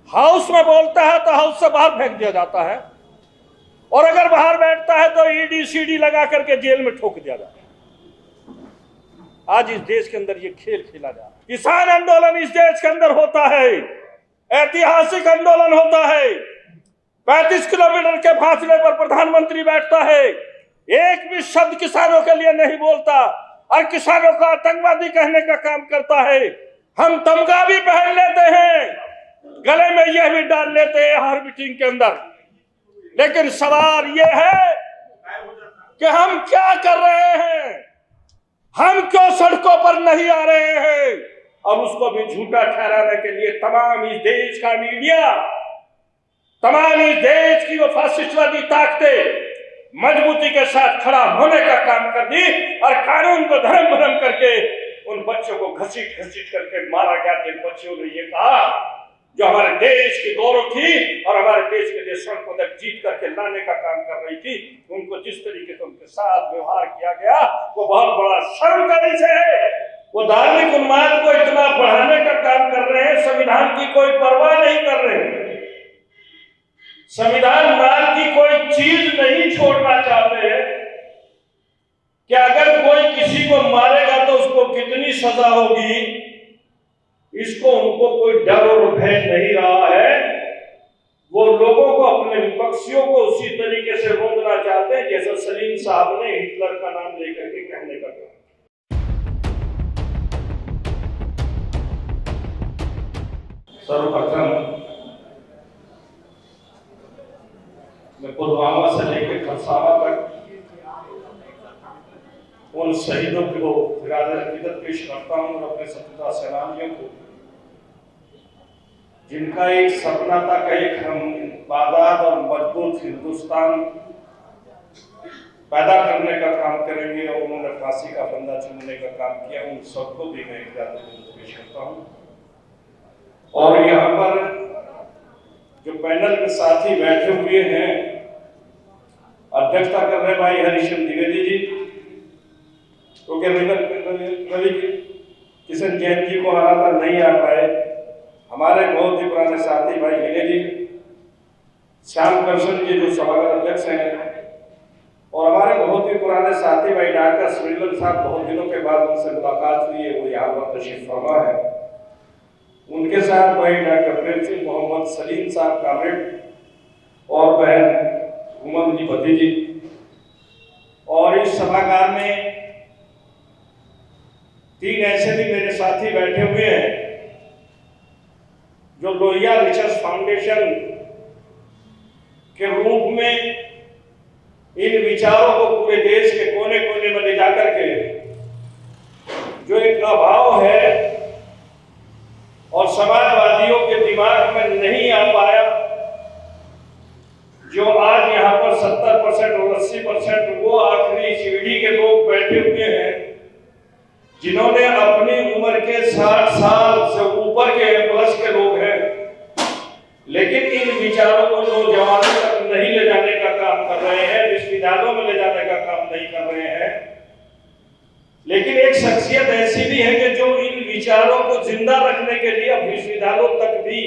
House में बोलता है तो हाउस से बाहर फेंक दिया जाता है, और अगर बाहर बैठता है तो ईडी सीडी लगा करके जेल में ठोक दिया जाता है। आज इस देश के अंदर ये खेल खेला जा रहा है। किसान आंदोलन इस देश के अंदर होता है, ऐतिहासिक आंदोलन होता है। 35 किलोमीटर के फासले पर प्रधानमंत्री बैठता है, एक भी शब्द किसानों के लिए नहीं बोलता और किसानों को आतंकवादी कहने का काम करता है। हम तमगा भी पहन लेते हैं, गले में यह भी डाल लेते हैं हर मीटिंग के अंदर, लेकिन सवाल यह है कि हम क्या कर रहे हैं, हम क्यों सड़कों पर नहीं आ रहे हैं। और उसको भी झूठा ठहराने के लिए तमाम इस देश का मीडिया, तमाम इस देश की वो फासिस्टवादी ताकतें मजबूती के साथ खड़ा होने का काम कर दी और कानून को धर्म भरम करके उन बच्चों को घसीट घसीट करके मारा गया। जिन बच्चों ने ये कहा जो हमारे देश की गौरव थी और हमारे देश के लिए स्वर्ण पदक जीत करके लाने का काम कर रही थी, उनको जिस तरीके से उनके साथ व्यवहार किया गया वो बहुत बड़ा शर्म का विषय है। वो धार्मिक उन्माद को इतना बढ़ाने का काम कर रहे हैं, संविधान की कोई परवाह नहीं कर रहे हैं, संविधान नाम की कोई चीज नहीं छोड़ना चाहते हैं कि अगर कोई किसी को मारेगा तो उसको कितनी सजा होगी, इसको उनको कोई डर और भय नहीं रहा है। वो लोगों को, अपने विपक्षियों को उसी तरीके से रोकना चाहते हैं जैसे सलीम साहब ने हिटलर का नाम लेकर के कहने का काम। सर्वप्रथम मैं पुलवामा से लेकर खरसावा तक उन शहीदों को अकीदत पेश करता हूं और अपने स्वतंत्रता सेनानियों को, जिनका एक सपना था कि एक हम आजाद और मजबूत हिंदुस्तान पैदा करने का काम करेंगे और उन्होंने फांसी का फंदा चुनने का काम किया। उन सबको भी मैं अकीदत पेश करता हूं। और यहाँ पर जो पैनल में साथी बैठे हुए हैं, अध्यक्षता कर रहे भाई हरिश्चंद्र द्विवेदी जी, क्योंकि रवि किशन जैन जी को आना था, नहीं आ पाए। हमारे बहुत ही पुराने साथी भाई हिले जी, श्याम कृष्ण जी जो सभागार अध्यक्ष हैं, और हमारे बहुत ही पुराने साथी भाई डॉक्टर श्रीलन साहब, बहुत दिनों के बाद उनसे मुलाकात हुई है, वो यहाँ पर तशरीफ फरमा है। उनके साथ भाई डॉक्टर प्रेम सिंह, मोहम्मद सलीम साहब कामरेड और बहन उमन जी भतीजी, और इस सभागार में 3 ऐसे भी मेरे साथी बैठे हुए हैं जो लोहिया रिसर्च फाउंडेशन के रूप में इन विचारों को पूरे देश के कोने कोने में ले जाकर के जो एक अभाव है और समाजवादियों के दिमाग में नहीं आ पाया, जो आज यहाँ पर 70% और 80% वो आखिरी सीढ़ी के लोग बैठे हुए हैं जिन्होंने अपनी उम्र के 60 साल से ऊपर के प्लस के लोग हैं, लेकिन इन विचारों को नौजवानों तक नहीं ले जाने का काम कर रहे हैं, विश्वविद्यालयों में ले जाने का काम नहीं कर रहे हैं। लेकिन एक शख्सियत ऐसी भी है कि जो इन विचारों को जिंदा रखने के लिए विश्वविद्यालयों तक भी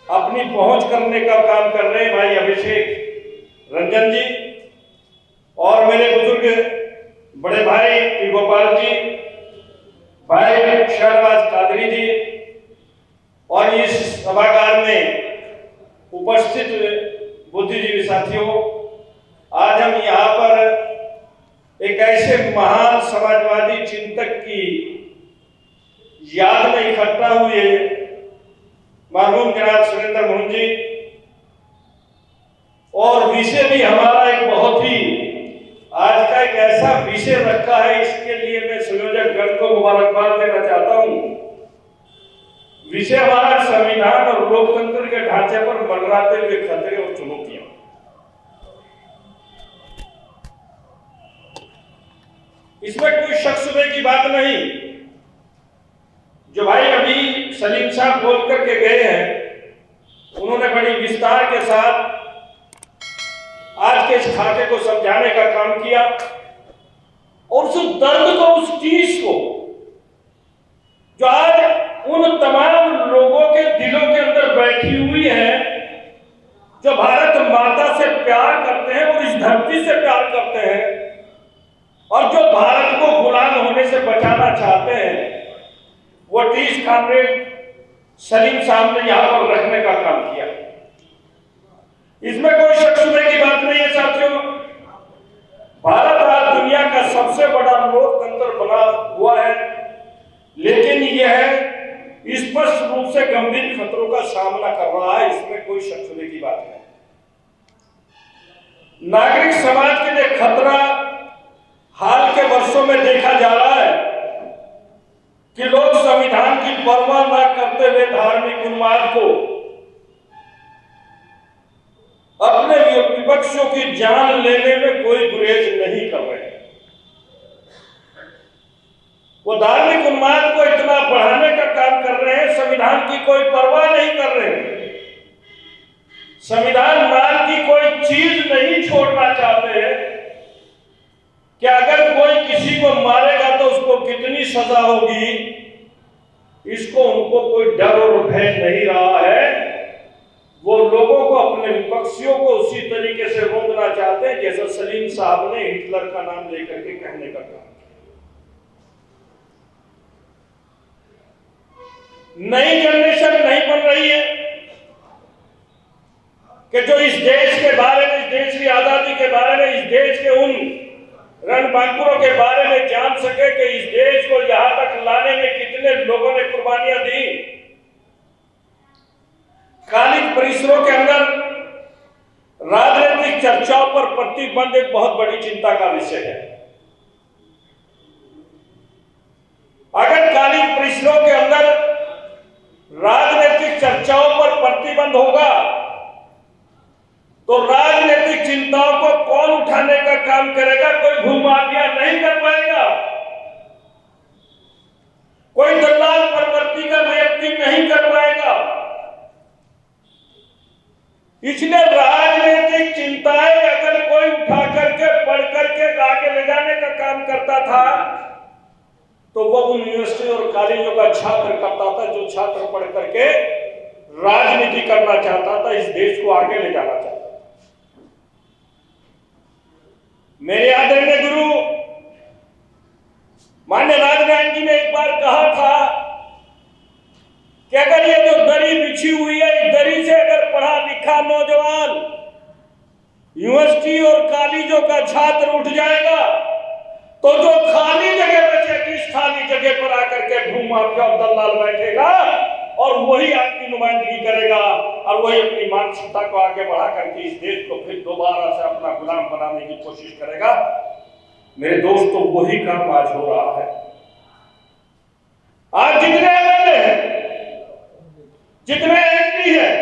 अपनी पहुंच करने का काम कर रहे हैं, भाई अभिषेक रंजन जी और मेरे बुजुर्ग बड़े भाई पी गोपाल जी, भाई शहबाज कादरी जी, और इस सभागार में उपस्थित बुद्धिजीवी साथियों, आज हम यहाँ पर एक ऐसे महान समाजवादी चिंतक की याद में इकट्ठा हुए, मरहूम जनाब सुरेंद्र मोहन जी, और विषय भी हमारा एक बहुत ही आज का एक ऐसा विषय रखा है, इसके लिए मैं संयोजक गण को मुबारकबाद देना चाहता हूं। विषय हमारा संविधान और लोकतंत्र के ढांचे पर मंडराते हुए खतरे और चुनौतियां। इसमें कोई शक शुबे की बात नहीं। जो भाई अभी सलीम साहब बोल करके गए हैं, उन्होंने बड़ी विस्तार के साथ आज के इस खाके को समझाने का काम किया और उस दर्द को, उस चीज को जो आज उन तमाम लोगों के दिलों के अंदर बैठी हुई हैं, जो भारत माता से प्यार करते हैं और इस धरती से प्यार करते हैं, और जो भारत को गुलाम होने से बचाना चाहते हैं, वो 30 कॉमरेड सलीम साहब ने यहां पर रखने का काम किया। इसमें कोई शक शुबे की बात नहीं है साथियों। भारत आज दुनिया का सबसे बड़ा लोकतंत्र बना हुआ है, लेकिन यह स्पष्ट रूप से गंभीर खतरों का सामना कर रहा है, इसमें कोई शक शुबे की बात नहीं। नागरिक समाज के लिए खतरा हाल के वर्षों में देखा जा रहा है कि लोग संविधान की परवाह न करते हुए धार्मिक उन्माद को अपने विपक्षों की जान लेने में कोई गुरेज नहीं कर रहे हैं। वो धार्मिक उन्माद को इतना बढ़ाने का काम कर रहे हैं, संविधान की कोई परवाह नहीं कर रहे हैं। संविधान नाम की कोई चीज नहीं छोड़ना चाहते हैं कि अगर कोई किसी को मारेगा तो उसको कितनी सजा होगी, इसको उनको कोई डर और भय नहीं रहा है। वो लोगों को, अपने विपक्षियों को उसी तरीके से रोकना चाहते हैं जैसे सलीम साहब ने हिटलर का नाम लेकर के कहने का काम। नई जनरेशन नहीं बन रही है कि जो इस देश के बारे में, इस देश की आजादी के बारे में, इस देश के उन रणबांकुरों के बारे में जान सके कि इस देश को यहां तक लाने में कितने लोगों ने कुर्बानियां दी। कालिक परिसरों के अंदर राजनीतिक चर्चाओं पर प्रतिबंध एक बहुत बड़ी चिंता का विषय है। अगर कालिक परिसरों के अंदर राजनीतिक चर्चाओं पर प्रतिबंध होगा तो राजनीतिक चिंताओं को कौन उठाने का काम करेगा? कोई भूमाफिया नहीं कर पाएगा, कोई दलाल प्रवृत्ति का व्यक्ति नहीं कर पाएगा। इसलिए राजनीतिक चिंताएं अगर कोई उठा करके पढ़ करके आगे ले जाने का काम करता था तो वो उन यूनिवर्सिटी और कॉलेजों का छात्र करता था जो छात्र पढ़ करके राजनीति करना चाहता था, इस देश को आगे ले जाना चाहता था। मेरे आदरणीय गुरु मान्य राजनारायण जी ने एक बार कहा था कि अगर ये जो दरी बिछी हुई है, इस दरी से अगर पढ़ा लिखा नौजवान यूनिवर्सिटी और कॉलेजों का छात्र उठ जाएगा तो जो खाली जगह बचेगी, इस खाली जगह पर आकर के भूमाफिया और दलाल बैठेगा और वही आपकी नुमाइंदगी करेगा और वही अपनी मानसिकता को आगे बढ़ा करके इस देश को फिर दोबारा से अपना गुलाम बनाने की कोशिश करेगा। मेरे दोस्तों, वही काम आज हो रहा है। आज जितने एमएलए हैं, जितने एमपी हैं,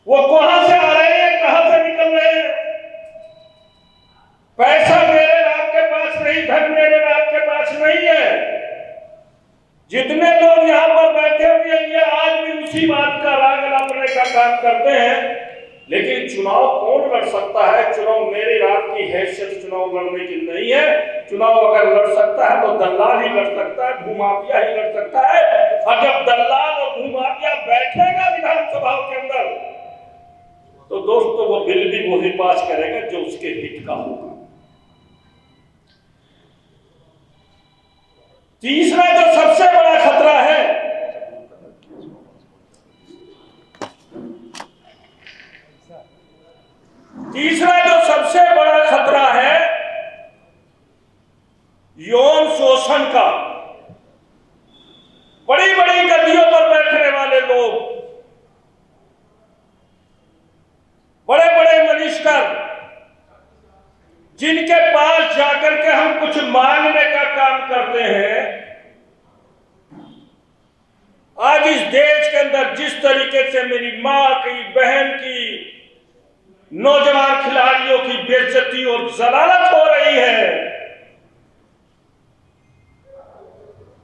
वो कहां से आ रहे हैं, कहां से निकल रहे हैं? पैसा मेरे आपके पास नहीं, धन मेरे आपके पास नहीं है। जितने लोग यहाँ पर बैठे हुए हैं ये आज भी उसी बात का राग लापने का काम करते हैं। लेकिन चुनाव कौन लड़ सकता है? चुनाव मेरी आपकी हैसियत चुनाव लड़ने की नहीं है। चुनाव अगर लड़ सकता है तो दलाल ही लड़ सकता है, भूमाफिया ही लड़ सकता है। और जब दलाल और भूमाफिया बैठेगा विधानसभा के अंदर तो दोस्तों वो बिल भी वही पास करेगा जो उसके हित का होगा। तीसरा जो सबसे बड़ा खतरा है, तीसरा जो सबसे बड़ा खतरा है यौन शोषण का। बड़ी बड़ी गद्दियों पर बैठने वाले लोग, बड़े बड़े मिनिस्टर, जिनके पास जाकर के हम कुछ मांगने का काम करते हैं, आज इस देश के अंदर जिस तरीके से मेरी मां की, बहन की, नौजवान खिलाड़ियों की बेइज्जती और जलालत हो रही है,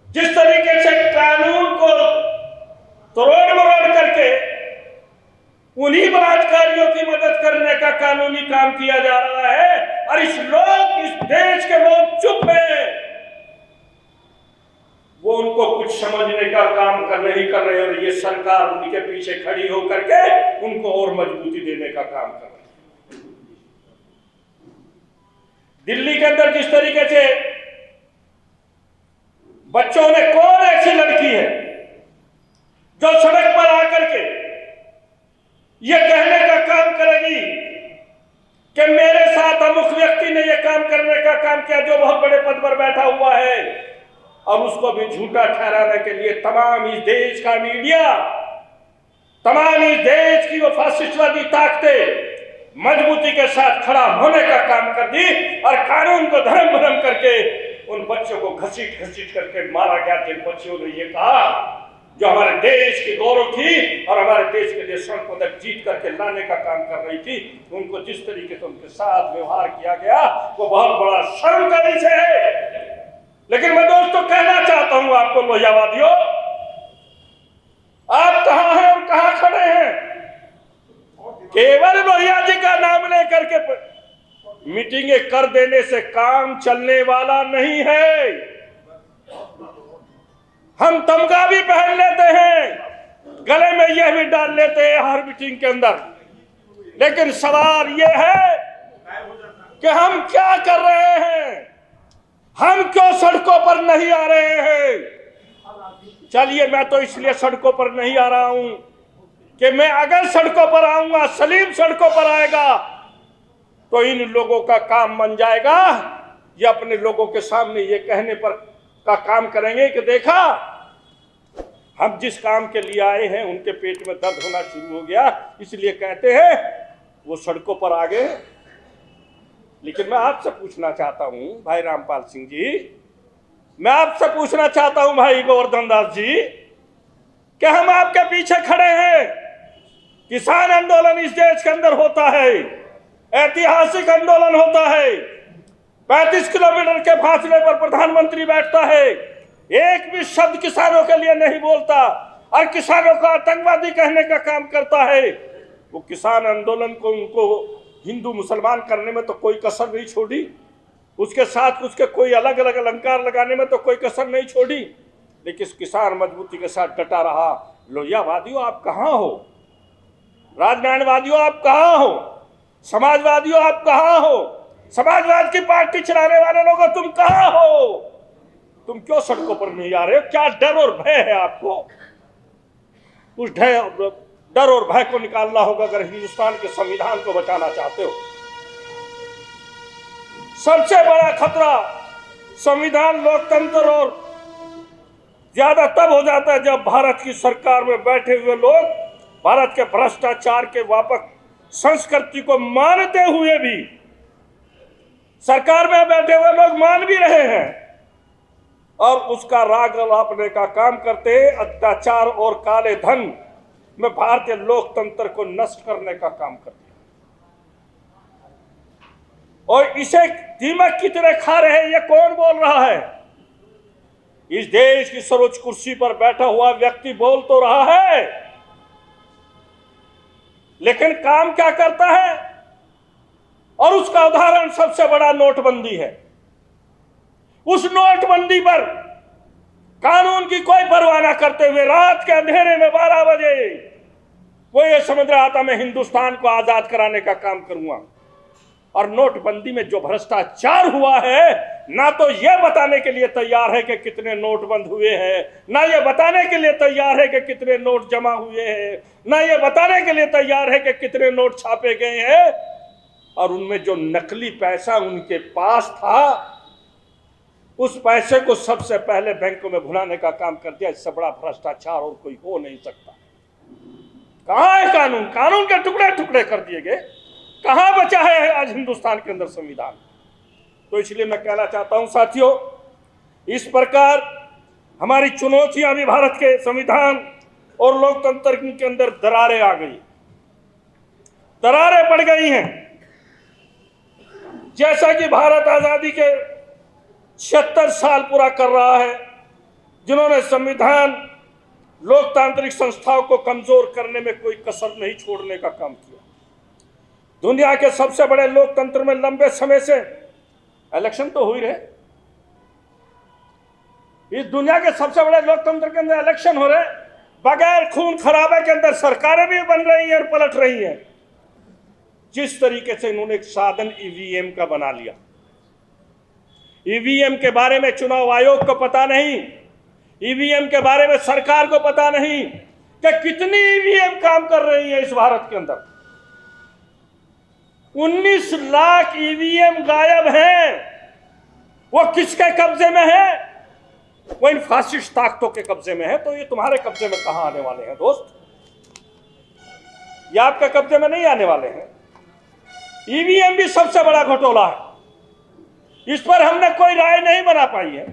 जिस तरीके से कानून को तोड़ मरोड़ करके उन्हीं बलात्कारियों की मदद करने का कानूनी काम किया जा रहा है और इस देश के लोग चुप हैं। वो उनको कुछ समझने का काम नहीं कर रहे और ये सरकार उनके पीछे खड़ी होकर के उनको और मजबूती देने का काम कर रही है। दिल्ली के अंदर जिस तरीके से बच्चों ने, कौन ऐसी लड़की है जो सड़क पर आकर के ये कहने का काम करेगी कि मेरे साथ अमुक व्यक्ति ने यह काम करने का काम किया जो बहुत बड़े पद पर बैठा हुआ है, और उसको भी झूठा ठहराने के लिए तमाम इस देश का मीडिया, तमाम इस देश की वो फासिस्टवादी ताकतें मजबूती के साथ खड़ा होने का काम कर दी और कानून को धर्म भरम करके उन बच्चों को घसीट घसीट करके मारा गया जिन बच्चों ने ये कहा जो हमारे देश की गौरव थी और हमारे देश के लिए स्वर्ण पदक जीत करके लाने का काम कर रही थी। उनको जिस तरीके से उनके साथ व्यवहार किया गया वो बहुत बड़ा शर्म का विषय है। लेकिन मैं दोस्तों कहना चाहता हूं आपको लोहियावादियों, आप कहां हैं और कहां खड़े हैं? केवल लोहिया जी का नाम लेकर के मीटिंगें कर देने से काम चलने वाला नहीं है। हम तमगा भी पहन लेते हैं, गले में यह भी डाल लेते हैं हर मीटिंग के अंदर, लेकिन सवाल यह है कि हम क्या कर रहे हैं, हम क्यों सड़कों पर नहीं आ रहे हैं? चलिए, मैं तो इसलिए सड़कों पर नहीं आ रहा हूं कि मैं अगर सड़कों पर आऊंगा, सलीम सड़कों पर आएगा तो इन लोगों का काम बन जाएगा। ये अपने लोगों के सामने ये कहने पर का काम करेंगे कि देखा, हम जिस काम के लिए आए हैं उनके पेट में दर्द होना शुरू हो गया, इसलिए कहते हैं वो सड़कों पर आ गए। लेकिन मैं आपसे पूछना चाहता हूं भाई रामपाल सिंह जी, मैं आपसे पूछना चाहता हूं भाई गोवर्धन दास जी, कि हम आपके पीछे खड़े हैं। किसान आंदोलन इस देश के अंदर होता है, ऐतिहासिक आंदोलन होता है। 35 किलोमीटर के फासले पर प्रधानमंत्री बैठता है, एक भी शब्द किसानों के लिए नहीं बोलता और किसानों को आतंकवादी कहने का काम करता है। वो किसान आंदोलन को उनको हिंदू मुसलमान करने में तो कोई कसर नहीं छोड़ी, उसके साथ उसके कोई अलग अलग अलंकार लगाने में तो कोई कसर नहीं छोड़ी, लेकिन किसान मजबूती के साथ डटा रहा। लोहियावादियों आप कहाँ हो? राजनारायणवादियों आप कहाँ हो? समाजवादियों आप कहाँ हो? समाजवाद की पार्टी चलाने वाले लोगों तुम कहाँ हो? तुम क्यों सड़कों पर नहीं आ रहे हो? क्या डर और भय है आपको? उस डर और भय को निकालना होगा अगर हिंदुस्तान के संविधान को बचाना चाहते हो। सबसे बड़ा खतरा संविधान, लोकतंत्र और ज्यादा तब हो जाता है जब भारत की सरकार में बैठे हुए लोग भारत के भ्रष्टाचार के व्यापक संस्कृति को मानते हुए भी, सरकार में बैठे हुए लोग मान भी रहे हैं और उसका राग लापने का काम करते हैं, अत्याचार और काले धन में भारतीय लोकतंत्र को नष्ट करने का काम करते हैं। और इसे दीमक की तरह खा रहे हैं। ये कौन बोल रहा है? इस देश की सर्वोच्च कुर्सी पर बैठा हुआ व्यक्ति बोल तो रहा है, लेकिन काम क्या करता है? और उसका उदाहरण सबसे बड़ा नोटबंदी है। उस नोटबंदी पर कानून की कोई परवाह न करते हुए रात के अंधेरे में 12 बजे वो ये समझ रहा था मैं हिंदुस्तान को आजाद कराने का काम करूंगा। और नोटबंदी में जो भ्रष्टाचार हुआ है, ना तो यह बताने के लिए तैयार है कि कितने नोट बंद हुए हैं, ना ये बताने के लिए तैयार है कि कितने नोट जमा हुए हैं, ना ये बताने के लिए तैयार है कि कितने नोट छापे गए हैं। और उनमें जो नकली पैसा उनके पास था, उस पैसे को सबसे पहले बैंकों में भुनाने का काम कर दिया। इससे बड़ा भ्रष्टाचार और कोई हो नहीं सकता। कहां है कानून? कानून के टुकड़े टुकड़े कर दिए गए। कहां बचा है आज हिंदुस्तान के अंदर संविधान? तो इसलिए मैं कहना चाहता हूं साथियों, इस प्रकार हमारी चुनौतियां भी भारत के संविधान और लोकतंत्र के अंदर दरारें आ गई, दरारें पड़ गई हैं। जैसा कि भारत आजादी के 76 साल पूरा कर रहा है, जिन्होंने संविधान, लोकतांत्रिक संस्थाओं को कमजोर करने में कोई कसर नहीं छोड़ने का काम किया। दुनिया के सबसे बड़े लोकतंत्र में लंबे समय से इलेक्शन तो हो ही रहे, इस दुनिया के सबसे बड़े लोकतंत्र के अंदर इलेक्शन हो रहे, बगैर खून खराबे के अंदर सरकारें भी बन रही हैं और पलट रही हैं। जिस तरीके से इन्होंने एक साधन ईवीएम का बना लिया, ईवीएम के बारे में चुनाव आयोग को पता नहीं, ईवीएम के बारे में सरकार को पता नहीं कि कितनी ईवीएम काम कर रही है इस भारत के अंदर। 19 लाख ईवीएम गायब हैं। वो किसके कब्जे में है? वो इन फासिस्ट ताकतों के कब्जे में है। तो ये तुम्हारे कब्जे में कहां आने वाले हैं दोस्त? ये आपके कब्जे में नहीं आने वाले हैं। ईवीएम भी सबसे बड़ा घोटाला है, इस पर हमने कोई राय नहीं बना पाई है।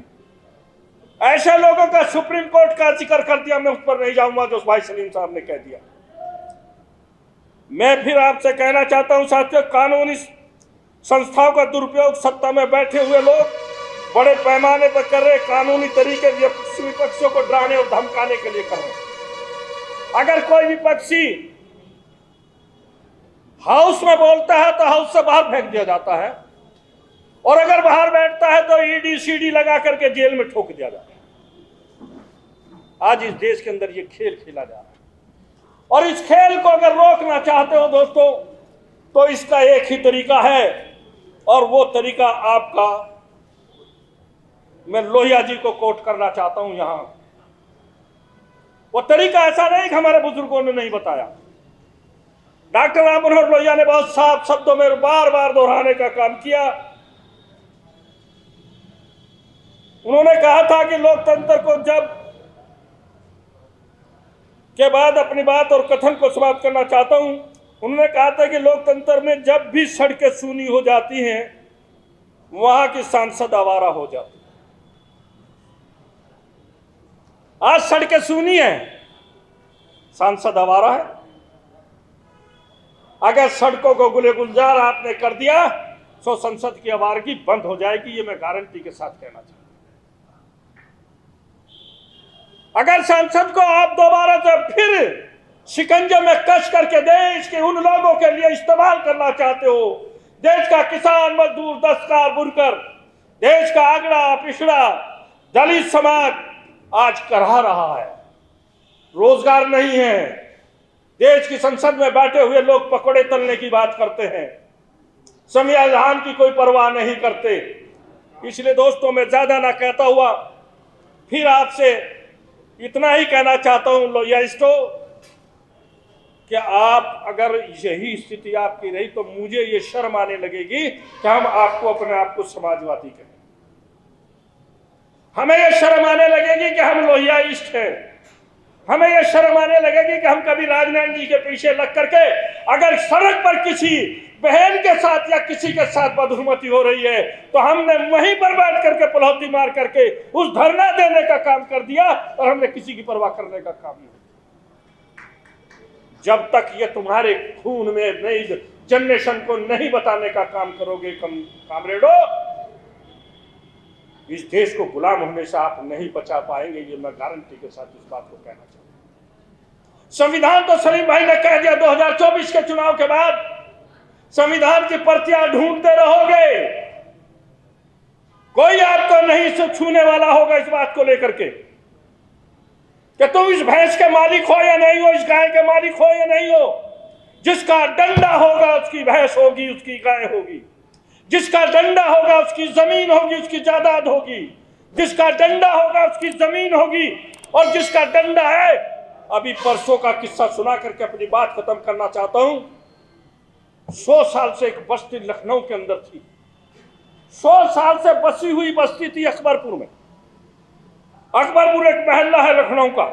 ऐसे लोगों का सुप्रीम कोर्ट का जिक्र कर दिया, मैं उस पर नहीं जाऊंगा जो भाई सलीम साहब ने कह दिया। मैं फिर आपसे कहना चाहता हूं साथियों, कानूनी संस्थाओं का दुरुपयोग सत्ता में बैठे हुए लोग बड़े पैमाने पर कर रहे, कानूनी तरीके विपक्षियों को डराने और धमकाने के लिए कर रहे। अगर कोई विपक्षी हाउस में बोलता है तो हाउस से बाहर फेंक दिया जाता है, और अगर बाहर बैठता है तो ईडी सीडी लगा करके जेल में ठोक दिया जाता है। आज इस देश के अंदर ये खेल खेला जा रहा है, और इस खेल को अगर रोकना चाहते हो दोस्तों तो इसका एक ही तरीका है, और वो तरीका आपका, मैं लोहिया जी को कोट करना चाहता हूं यहां। वो तरीका ऐसा नहीं कि हमारे बुजुर्गों ने नहीं बताया। डॉक्टर राम मनोहर लोहिया ने बहुत साफ शब्दों में बार बार दोहराने का काम किया। उन्होंने कहा था कि लोकतंत्र को जब के बाद अपनी बात और कथन को समाप्त करना चाहता हूं। उन्होंने कहा था कि लोकतंत्र में जब भी सड़कें सूनी हो जाती हैं वहां की सांसद आवारा हो जाती। आज सड़कें सूनी है, सांसद आवारा है। अगर सड़कों को गुले गुलजार आपने कर दिया तो संसद की आवारगी बंद हो जाएगी, ये मैं गारंटी के साथ कहना चाहता हूं। अगर संसद को आप दोबारा से फिर शिकंजे में कस करके देश के उन लोगों के लिए इस्तेमाल करना चाहते हो, देश का किसान, मजदूर, दस्तकार, बुनकर, देश का अगड़ा पिछड़ा दलित समाज आज करहा रहा है, रोजगार नहीं है। देश की संसद में बैठे हुए लोग पकौड़े तलने की बात करते हैं, संविधान की कोई परवाह नहीं करते। इसलिए दोस्तों मैं ज्यादा ना कहता हुआ फिर आपसे इतना ही कहना चाहता हूं लोहियाइस्टों कि आप अगर यही स्थिति आपकी रही तो मुझे ये शर्म आने लगेगी कि हम आपको अपने आप को समाजवादी कहें। हमें ये शर्म आने लगेगी कि हम लोहियाइस्ट हैं। हमें ये शर्म आने लगेगी कि हम कभी राजनारायण जी के पीछे लग करके अगर सड़क पर किसी बहन के साथ या किसी के साथ बदहुमती हो रही है तो हमने वहीं पर बैठ करके पलौती मार करके उस धरना देने का काम कर दिया, और हमने किसी की परवाह करने का काम नहीं। जब तक ये तुम्हारे खून में नई जनरेशन को नहीं बताने का काम करोगे कामरेडो, इस देश को गुलाम होने से आप नहीं बचा पाएंगे। ये मैं गारंटी के साथ इस बात को कहना चाहता हूं। संविधान तो सलीम भाई ने कह दिया 2024 के चुनाव के बाद संविधान की प्रतियां ढूंढते रहोगे, कोई आपको नहीं छूने वाला होगा इस बात को लेकर के कि तुम इस भैंस के मालिक हो या नहीं हो, इस गाय के मालिक हो या नहीं हो। जिसका डंडा होगा उसकी भैंस होगी, उसकी गाय होगी। जिसका डंडा होगा उसकी जमीन होगी, उसकी जायदाद होगी। जिसका डंडा होगा उसकी जमीन होगी, और जिसका डंडा है। अभी परसों का किस्सा सुना करके अपनी बात खत्म करना चाहता हूं। 100 साल से एक बस्ती लखनऊ के अंदर थी, 100 साल से बसी हुई बस्ती थी अकबरपुर में। अकबरपुर एक मोहल्ला है लखनऊ का,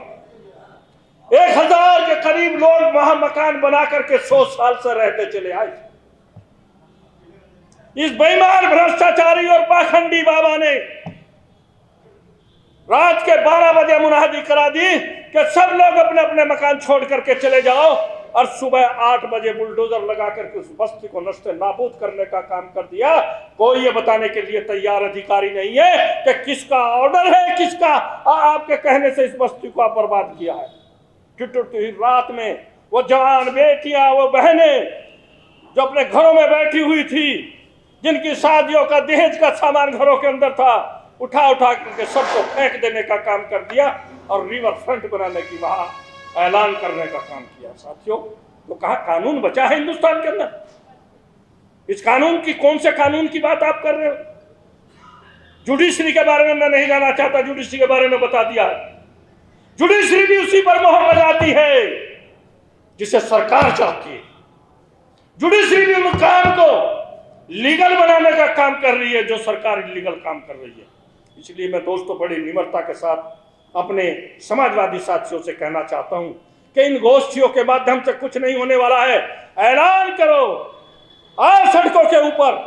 1000 के करीब लोग वहां मकान बना करके 100 साल से रहते चले आए। इस बेईमान भ्रष्टाचारी और पाखंडी बाबा ने रात के 12 बजे मुनादी करा दी कि सब लोग अपने अपने मकान छोड़ करके चले जाओ, और सुबह 8 बजे बुलडोजर लगा करके उस बस्ती को नष्ट नाबूद करने का काम कर दिया। कोई ये बताने के लिए तैयार अधिकारी नहीं है कि किसका ऑर्डर है, किसका आपके कहने से इस बस्ती को आप बर्बाद किया है। टुटती रात में वो जवान बेटियां, वो बहनें जो अपने घरों में बैठी हुई थी, जिनकी शादियों का दहेज का सामान घरों के अंदर था, उठा उठा करके सबको फेंक देने का काम कर दिया और रिवर फ्रंट बनाने की वहां ऐलान करने का काम किया। साथियों, तो कहां कानून बचा है हिंदुस्तान के अंदर? इस कानून की, कौन से कानून की बात आप कर रहे हो? जुडिशरी के बारे में मैं नहीं जाना चाहता, जुडिशरी के बारे में बता दिया है। जुडिशरी भी उसी पर मोहर लगाती है जिसे सरकार चाहती है। जुडिशरी भी उन काम को लीगल बनाने का काम कर रही है जो सरकार इलीगल काम कर रही है। इसलिए मैं दोस्तों बड़ी निम्रता के साथ अपने समाजवादी साथियों से कहना चाहता हूं कि इन गोष्ठियों के माध्यम से कुछ नहीं होने वाला है। ऐलान करो, आओ सड़कों के ऊपर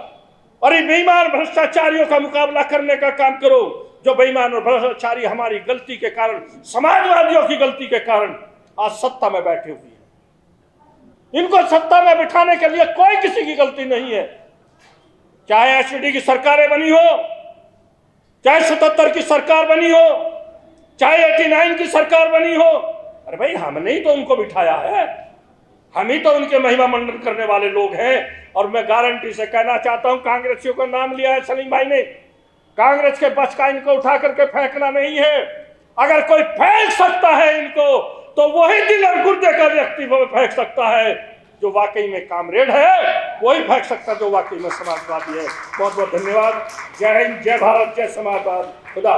और इन बेईमान भ्रष्टाचारियों का मुकाबला करने का काम करो। जो बेईमान और भ्रष्टाचारी हमारी गलती के कारण, समाजवादियों की गलती के कारण आज सत्ता में बैठे हुए हैं। इनको सत्ता में बिठाने के लिए कोई किसी की गलती नहीं है। चाहे एचडी की सरकारें बनी हो, चाहे 77 की सरकार बनी हो, चाहे 89 की सरकार बनी हो, अरे भाई हमने ही तो उनको बिठाया है, हम ही तो उनके महिमा मंडन करने वाले लोग हैं। और मैं गारंटी से कहना चाहता हूं, कांग्रेसियों का नाम लिया है सलीम भाई ने, कांग्रेस के बस का इनको उठा करके फेंकना नहीं है। अगर कोई फेंक सकता है इनको तो वही दिल और गुर्दे का व्यक्ति फेंक सकता है जो वाकई में कामरेड है, वही फेंक सकता है जो वाकई में समाजवादी है। बहुत बहुत धन्यवाद। जय हिंद, जय भारत, जय समाजवाद। खुदा।